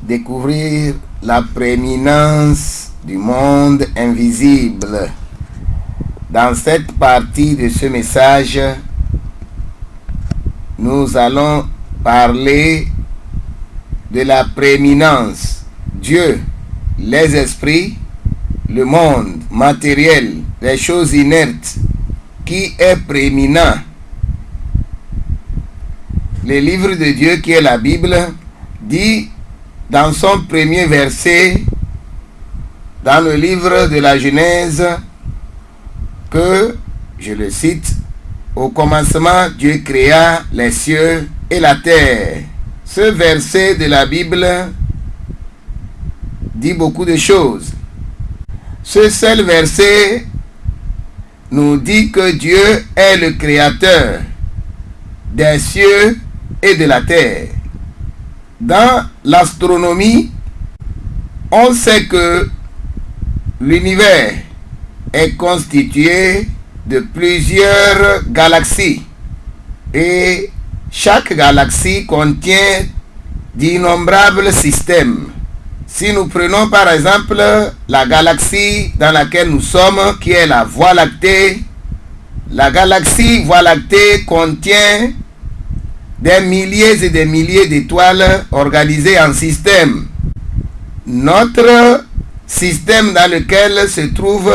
découvrir la prééminence du monde invisible. Dans cette partie de ce message, nous allons parler de la prééminence. Dieu, les esprits, le monde matériel, les choses inertes, qui est prééminent. Le livre de Dieu qui est la Bible dit dans son premier verset, dans le livre de la Genèse, que, je le cite, au commencement Dieu créa les cieux et la terre. Ce verset de la Bible dit beaucoup de choses. Ce seul verset nous dit que Dieu est le créateur des cieux et de la terre. Dans l'astronomie, on sait que l'univers est constitué de plusieurs galaxies et chaque galaxie contient d'innombrables systèmes. Si nous prenons par exemple la galaxie dans laquelle nous sommes, qui est la Voie lactée, la galaxie Voie lactée contient des milliers et des milliers d'étoiles organisées en systèmes. Notre système dans lequel se trouve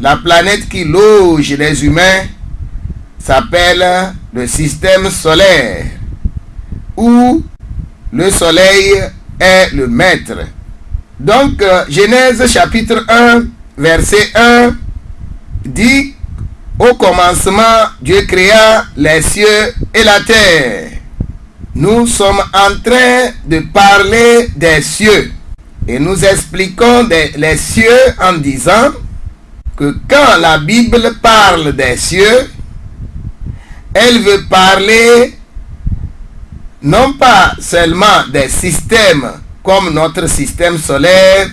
la planète qui loge les humains s'appelle le système solaire, où le soleil est le maître. Donc, Genèse chapitre 1, verset 1 dit: au commencement, Dieu créa les cieux et la terre. Nous sommes en train de parler des cieux et nous expliquons les cieux en disant que quand la Bible parle des cieux, elle veut parler non pas seulement des systèmes comme notre système solaire,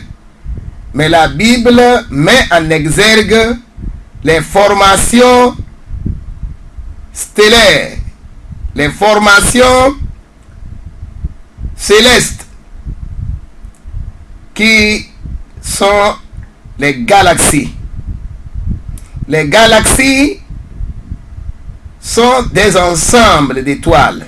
mais la Bible met en exergue les formations stellaires, les formations célestes qui sont les galaxies. Les galaxies sont des ensembles d'étoiles.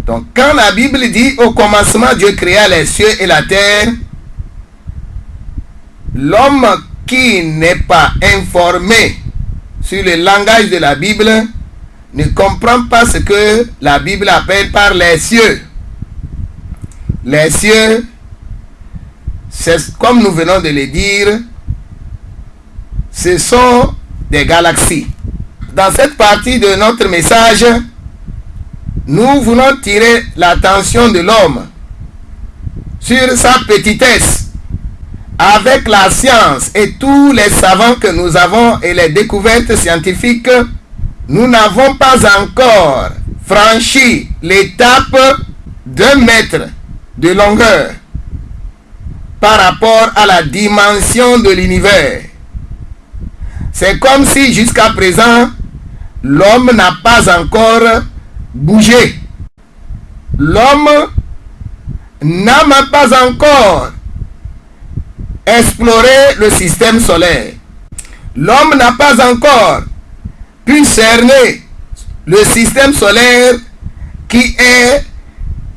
Donc quand la Bible dit au commencement Dieu créa les cieux et la terre, l'homme qui n'est pas informé sur le langage de la Bible ne comprend pas ce que la Bible appelle par les cieux. Les cieux, c'est comme nous venons de le dire, ce sont des galaxies. Dans cette partie de notre message, nous voulons tirer l'attention de l'homme sur sa petitesse. Avec la science et tous les savants que nous avons et les découvertes scientifiques, nous n'avons pas encore franchi l'étape d'1 mètre de longueur par rapport à la dimension de l'univers. C'est comme si jusqu'à présent, l'homme n'a pas encore bougé. L'homme n'a même pas encore exploré le système solaire. L'homme n'a pas encore pu cerner le système solaire qui est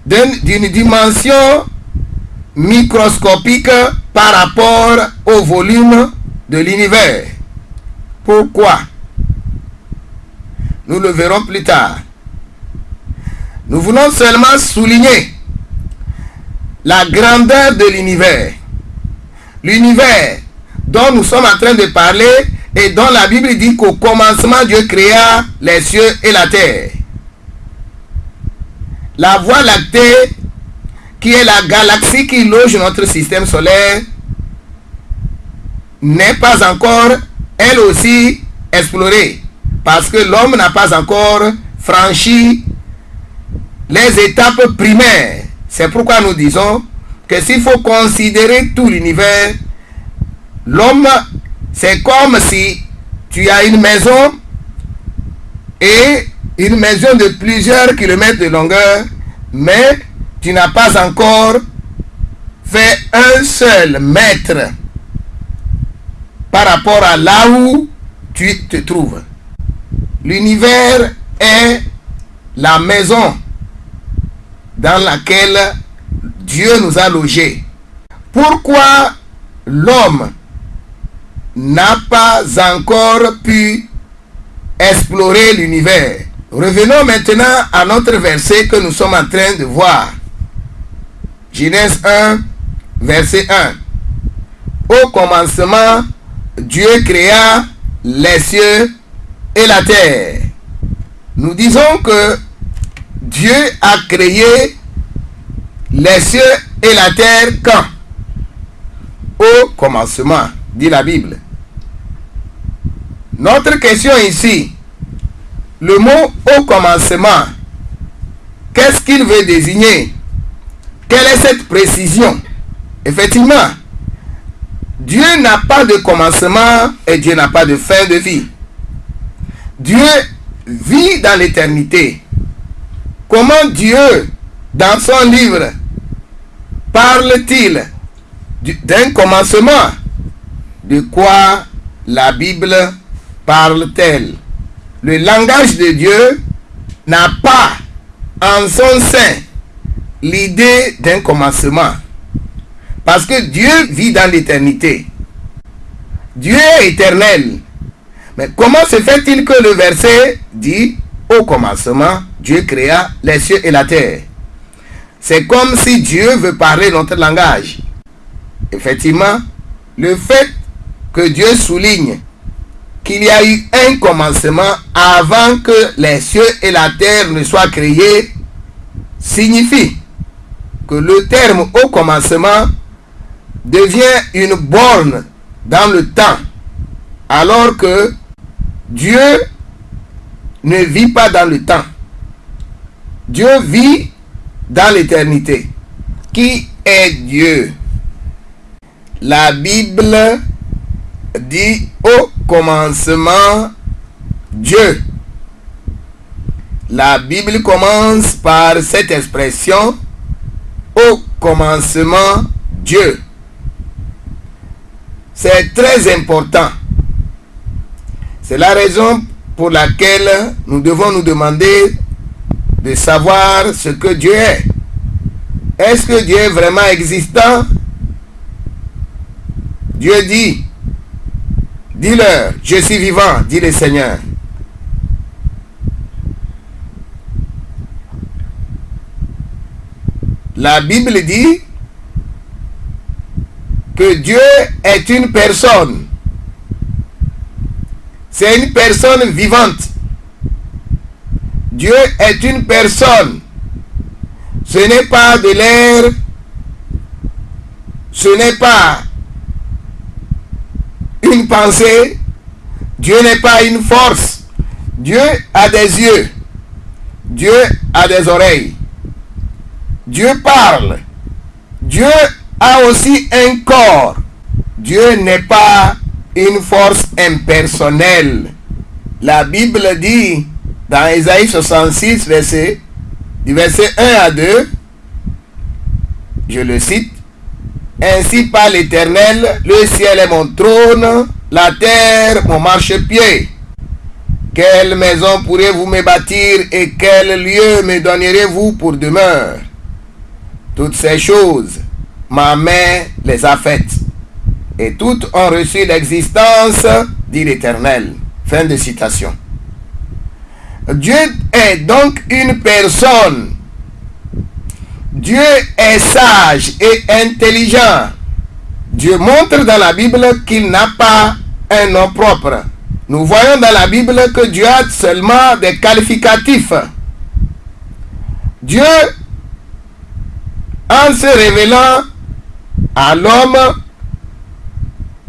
d'une dimension microscopique par rapport au volume de l'univers. Pourquoi? Nous le verrons plus tard. Nous voulons seulement souligner la grandeur de l'univers. L'univers dont nous sommes en train de parler et dont la Bible dit qu'au commencement Dieu créa les cieux et la terre. La Voie lactée, qui est la galaxie qui loge notre système solaire, n'est pas encore, elle aussi, explorée. Parce que l'homme n'a pas encore franchi les étapes primaires. C'est pourquoi nous disons que s'il faut considérer tout l'univers, l'homme, c'est comme si tu as une maison et une maison de plusieurs kilomètres de longueur, mais tu n'as pas encore fait un seul mètre par rapport à là où tu te trouves. L'univers est la maison dans laquelle Dieu nous a logés. Pourquoi l'homme n'a pas encore pu explorer l'univers? Revenons maintenant à notre verset que nous sommes en train de voir. Genèse 1, verset 1. Au commencement, Dieu créa les cieux et la terre. Nous disons que Dieu a créé les cieux et la terre quand? Au commencement, dit la Bible. Notre question ici, le mot au commencement, qu'est-ce qu'il veut désigner? Quelle est cette précision? Effectivement, Dieu n'a pas de commencement et Dieu n'a pas de fin de vie. Dieu vit dans l'éternité. Comment Dieu, dans son livre, parle-t-il d'un commencement? De quoi la Bible parle-t-elle? Le langage de Dieu n'a pas en son sein l'idée d'un commencement. Parce que Dieu vit dans l'éternité. Dieu est éternel. Mais comment se fait-il que le verset dit au commencement, Dieu créa les cieux et la terre? C'est comme si Dieu veut parler notre langage. Effectivement, le fait que Dieu souligne qu'il y a eu un commencement avant que les cieux et la terre ne soient créés signifie que le terme au commencement devient une borne dans le temps, alors que Dieu ne vit pas dans le temps. Dieu vit dans l'éternité. Qui est Dieu? La Bible dit au commencement Dieu. La Bible commence par cette expression au commencement Dieu. C'est très important. C'est la raison pour laquelle nous devons nous demander de savoir ce que Dieu est. Est-ce que Dieu est vraiment existant? Dieu dit, dis-leur, je suis vivant, dit le Seigneur. La Bible dit que Dieu est une personne. C'est une personne vivante. Dieu est une personne. Ce n'est pas de l'air. Ce n'est pas une pensée. Dieu n'est pas une force. Dieu a des yeux. Dieu a des oreilles. Dieu parle. Dieu a aussi un corps. Dieu n'est pas une force impersonnelle. La Bible dit dans Ésaïe 66, du verset 1 à 2, je le cite, « Ainsi parle l'Éternel, le ciel est mon trône, la terre mon marchepied. Quelle maison pourrez-vous me bâtir et quel lieu me donnerez-vous pour demeure? Toutes ces choses, ma main les a faites, et toutes ont reçu l'existence, dit l'Éternel. » Fin de citation. Dieu est donc une personne. Dieu est sage et intelligent. Dieu montre dans la Bible qu'il n'a pas un nom propre. Nous voyons dans la Bible que Dieu a seulement des qualificatifs. Dieu, en se révélant à l'homme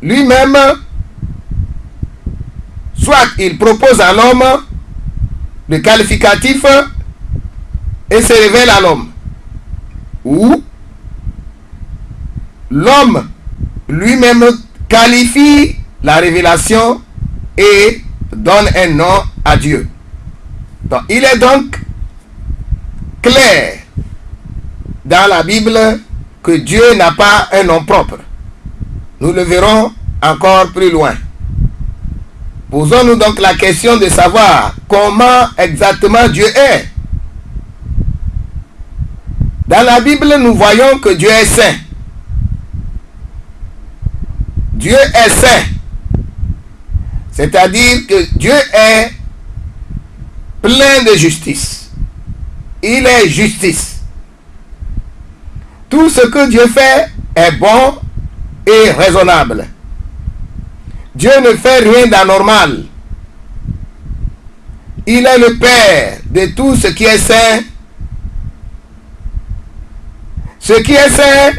lui-même, soit il propose à l'homme le qualificatif et se révèle à l'homme, ou l'homme lui-même qualifie la révélation et donne un nom à Dieu. Donc, il est donc clair dans la Bible que Dieu n'a pas un nom propre. Nous le verrons encore plus loin. Posons-nous donc la question de savoir comment exactement Dieu est. Dans la Bible, nous voyons que Dieu est saint. Dieu est saint. C'est-à-dire que Dieu est plein de justice. Il est justice. Tout ce que Dieu fait est bon et raisonnable. Dieu ne fait rien d'anormal. Il est le Père de tout ce qui est saint. Ce qui est saint,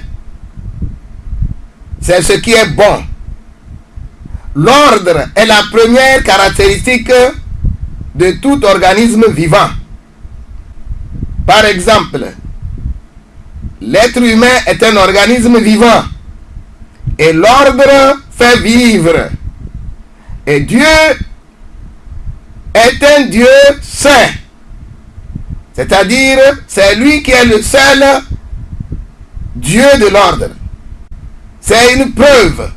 c'est ce qui est bon. L'ordre est la première caractéristique de tout organisme vivant. Par exemple, l'être humain est un organisme vivant et l'ordre fait vivre. Et Dieu est un Dieu saint. C'est-à-dire, c'est lui qui est le seul Dieu de l'ordre. C'est une preuve.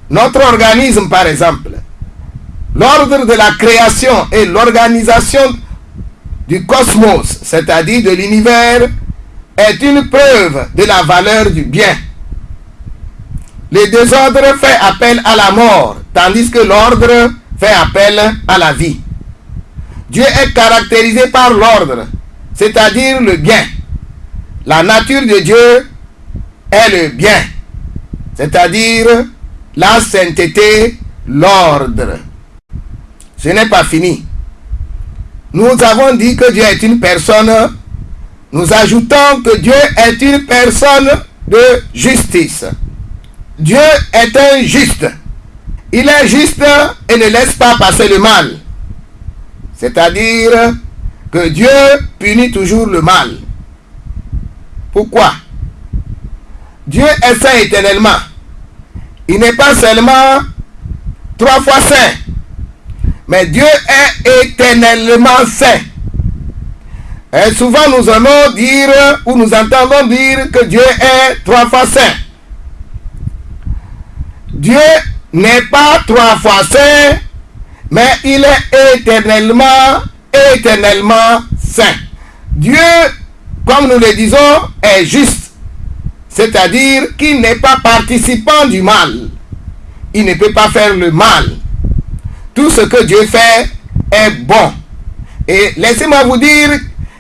Notre organisme, par exemple, l'ordre de la création et l'organisation du cosmos, c'est-à-dire de l'univers, est une preuve de la valeur du bien. Le désordre fait appel à la mort, tandis que l'ordre fait appel à la vie. Dieu est caractérisé par l'ordre, c'est-à-dire le bien. La nature de Dieu est le bien, c'est-à-dire la sainteté, l'ordre. Ce n'est pas fini. Nous avons dit que Dieu est une personne. Nous ajoutons que Dieu est une personne de justice. Dieu est un juste. Il est juste et ne laisse pas passer le mal. C'est-à-dire que Dieu punit toujours le mal. Pourquoi? Dieu est saint éternellement. Il n'est pas seulement 3 fois saint, mais Dieu est éternellement saint. Et souvent nous allons dire, ou nous entendons dire que Dieu est 3 fois saint. Dieu n'est pas 3 fois saint, mais il est éternellement saint. Dieu, comme nous le disons, est juste. C'est-à-dire qu'il n'est pas participant du mal. Il ne peut pas faire le mal. Tout ce que Dieu fait est bon. Et laissez-moi vous dire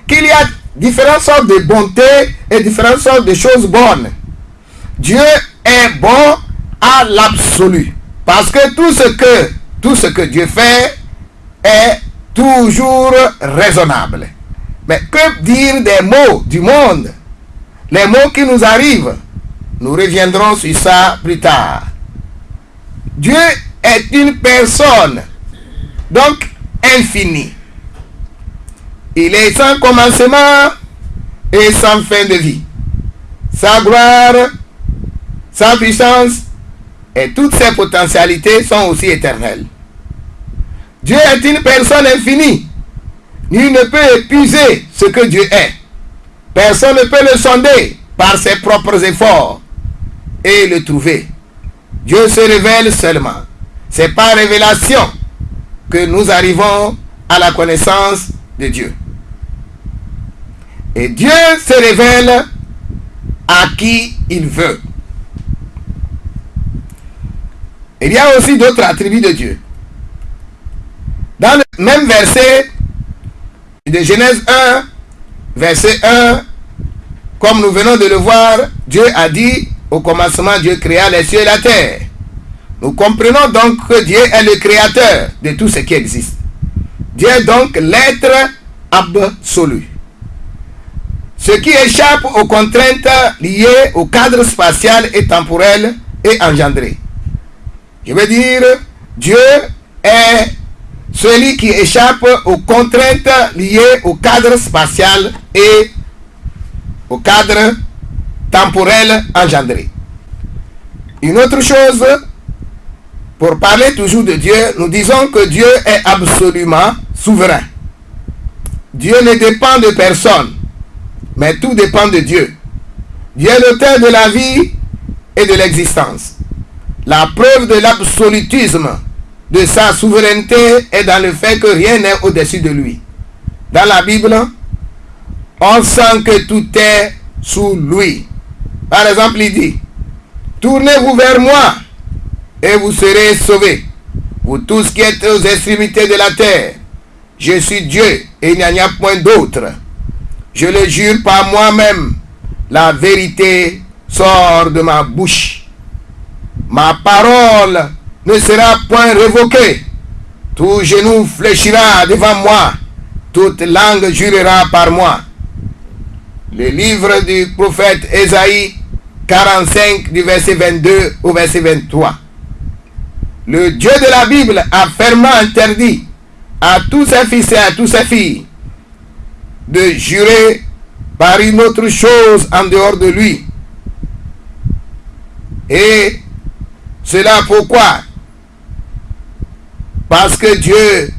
qu'il y a différentes sortes de bonté et différentes sortes de choses bonnes. Dieu est bon à l'absolu. Parce que tout ce que Dieu fait est toujours raisonnable. Mais que dire des maux du monde? Les mots qui nous arrivent, nous reviendrons sur ça plus tard. Dieu est une personne, donc infinie. Il est sans commencement et sans fin de vie. Sa gloire, sa puissance et toutes ses potentialités sont aussi éternelles. Dieu est une personne infinie. Nul ne peut épuiser ce que Dieu est. Personne ne peut le sonder par ses propres efforts et le trouver. Dieu se révèle seulement. C'est par révélation que nous arrivons à la connaissance de Dieu. Et Dieu se révèle à qui il veut. Il y a aussi d'autres attributs de Dieu. Dans le même verset de Genèse 1, verset 1, comme nous venons de le voir, Dieu a dit, au commencement, Dieu créa les cieux et la terre. Nous comprenons donc que Dieu est le créateur de tout ce qui existe. Dieu est donc l'être absolu. Ce qui échappe aux contraintes liées au cadre spatial et temporel est engendré. Je veux dire, Dieu est celui qui échappe aux contraintes liées au cadre spatial et au cadre temporel engendré. Une autre chose, pour parler toujours de Dieu, nous disons que Dieu est absolument souverain. Dieu ne dépend de personne. Mais tout dépend de Dieu. Dieu est l'auteur de la vie et de l'existence. La preuve de l'absolutisme de sa souveraineté est dans le fait que rien n'est au-dessus de lui. Dans la Bible, on sent que tout est sous lui. Par exemple, il dit, tournez-vous vers moi et vous serez sauvés, vous tous qui êtes aux extrémités de la terre. Je suis Dieu et il n'y en a point d'autre. Je le jure par moi-même, la vérité sort de ma bouche. Ma parole ne sera point révoquée. Tout genou fléchira devant moi, toute langue jurera par moi. Le livre du prophète Ésaïe 45 du verset 22 au verset 23. Le Dieu de la Bible a fermement interdit à tous ses fils et à toutes ses filles de jurer par une autre chose en dehors de lui. Et cela pourquoi? Parce que Dieu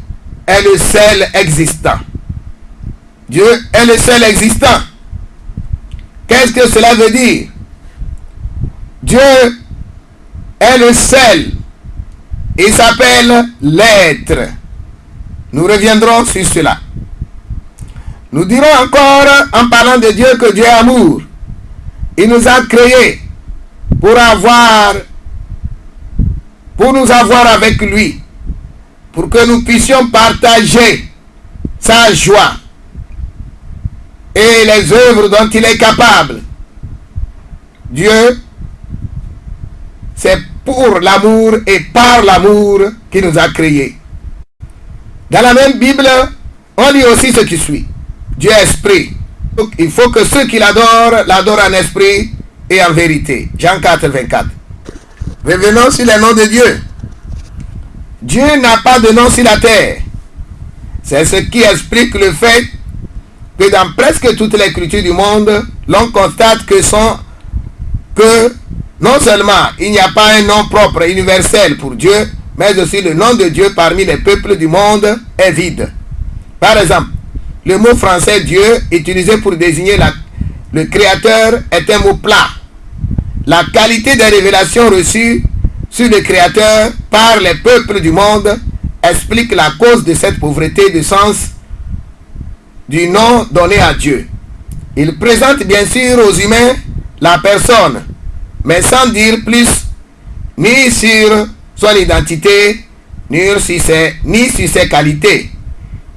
est le seul existant. Dieu est le seul existant. Qu'est-ce que cela veut dire? Dieu est le seul. Il s'appelle l'être. Nous reviendrons sur cela. Nous dirons encore, en parlant de Dieu, que Dieu est amour. Il nous a créés pour nous avoir avec lui, pour que nous puissions partager sa joie et les œuvres dont il est capable. Dieu, c'est pour l'amour et par l'amour qu'il nous a créés. Dans la même Bible, on lit aussi ce qui suit. Dieu est esprit. Donc, il faut que ceux qui l'adorent, l'adorent en esprit et en vérité. Jean 4, 24. Revenons sur les noms de Dieu. Dieu n'a pas de nom sur la terre. C'est ce qui explique le fait que dans presque toutes les cultures du monde, l'on constate que non seulement il n'y a pas un nom propre, universel pour Dieu, mais aussi le nom de Dieu parmi les peuples du monde est vide. Par exemple, le mot français Dieu, utilisé pour désigner le Créateur, est un mot plat. La qualité des révélations reçues sur le Créateur par les peuples du monde explique la cause de cette pauvreté de sens du nom donné à Dieu. Il présente bien sûr aux humains la personne, mais sans dire plus ni sur son identité, ni sur ses qualités.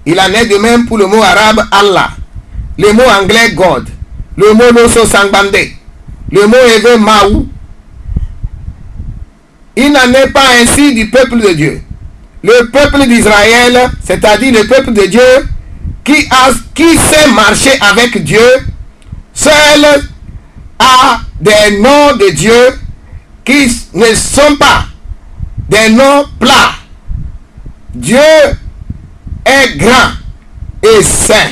Il en est de même pour le mot arabe Allah, le mot anglais God, le mot Nosso Sangbande, le mot hébreu Mahou. Il n'en est pas ainsi du peuple de Dieu. Le peuple d'Israël, c'est-à-dire le peuple de Dieu, qui sait marcher avec Dieu, seul a des noms de Dieu qui ne sont pas des noms plats. Dieu est grand et saint.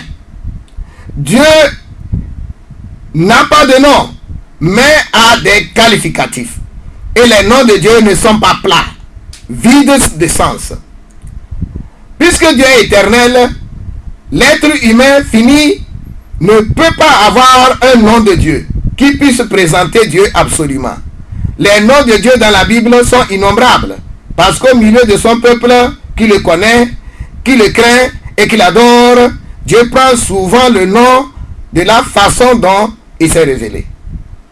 Dieu n'a pas de nom, mais a des qualificatifs. Et les noms de Dieu ne sont pas plats, vides de sens. Puisque Dieu est éternel, l'être humain fini ne peut pas avoir un nom de Dieu qui puisse présenter Dieu absolument. Les noms de Dieu dans la Bible sont innombrables, parce qu'au milieu de son peuple qui le connaît, qui le craint et qui l'adore, Dieu prend souvent le nom de la façon dont il s'est révélé.